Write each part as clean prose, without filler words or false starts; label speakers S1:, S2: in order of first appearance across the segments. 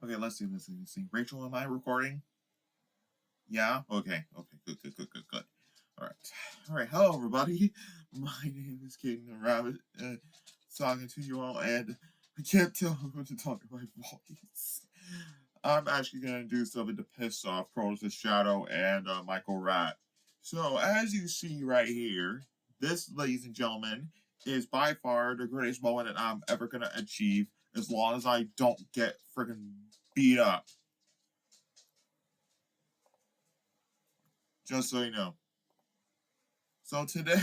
S1: Okay, let's see. Rachel, am I recording? Yeah? Okay. Good. Alright, hello everybody. My name is Cayden the Rabbit, talking to you all, and I can't tell who to talk to my voice. I'm actually gonna do something to piss off CRONOZ'S Shadow and Michael Rat. So, as you see right here, this, ladies and gentlemen, is by far the greatest moment that I'm ever gonna achieve, as long as I don't get friggin' beat up. Just so you know. So today,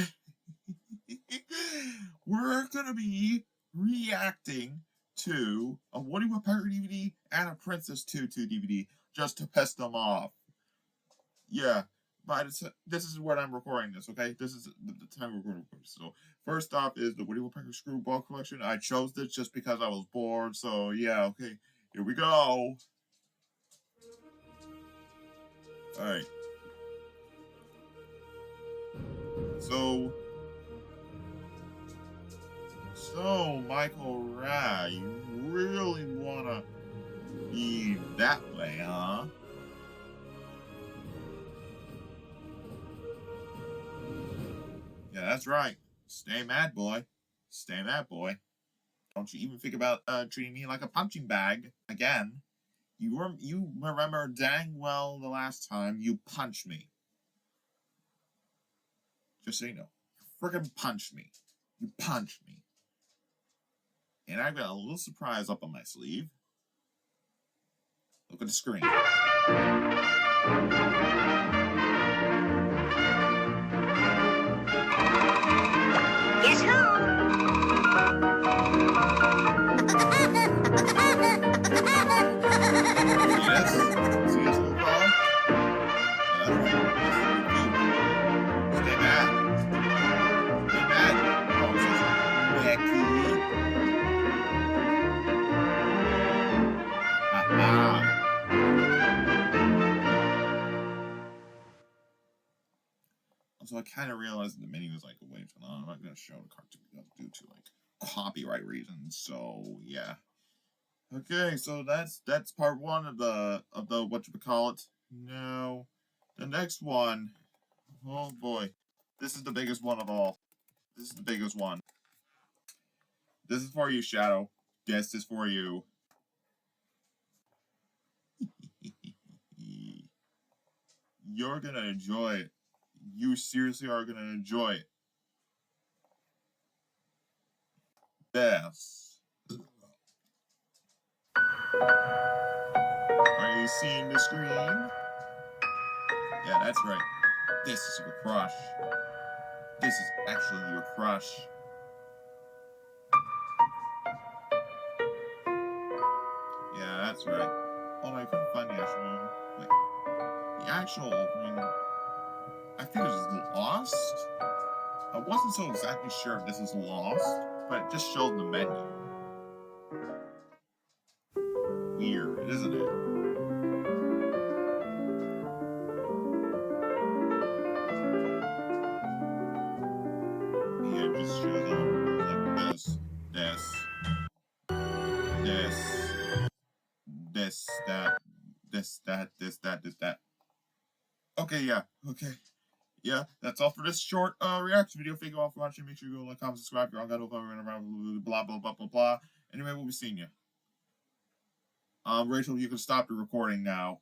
S1: we're gonna be reacting to a Woodpecker DVD and a Princess Tutu DVD, just to piss them off. Yeah, but this is when I'm recording this, okay? This is the time we're going to record. So, first off is the Woodpecker Screwball Collection. I chose this just because I was bored, so yeah, okay. Here we go. Alright. So, Michael Rat, you really wanna be that way, huh? Yeah, that's right. Stay mad, boy. Stay mad, boy. Don't you even think about treating me like a punching bag again. You remember dang well the last time you punched me. Just so you know. You freaking punched me. You punched me. And I've got a little surprise up on my sleeve. Look at the screen.
S2: Guess who?
S1: Yes? See this little dog? Yeah, that's right. Stay mad. Stay mad. Oh, it says Becky. So I kind of realized that the menu was like way too long. I'm not going to show the cartoon due to like copyright reasons. So yeah. Okay, so that's part one of the whatchamacallit. Now, the next one, oh boy, this is the biggest one of all. This is the biggest one. This is for you, Shadow. This is for you. You're gonna enjoy it. You seriously are gonna enjoy it. Yes. Are you seeing the screen? Yeah, that's right. This is your crush. This is actually your crush. Yeah, that's right. Oh, I couldn't find the actual one. Wait. The actual opening, I think it was Lost? I wasn't so exactly sure if this is Lost, but it just showed the menu. Weird, isn't it? Yeah, it just shows up like this, that. Okay, yeah, okay. Yeah, that's all for this short reaction video. Thank you all for watching. Make sure you go like, comment, subscribe. You're on God, blah, blah, blah, blah, blah. Anyway, we'll be seeing you. Rachel, you can stop the recording now.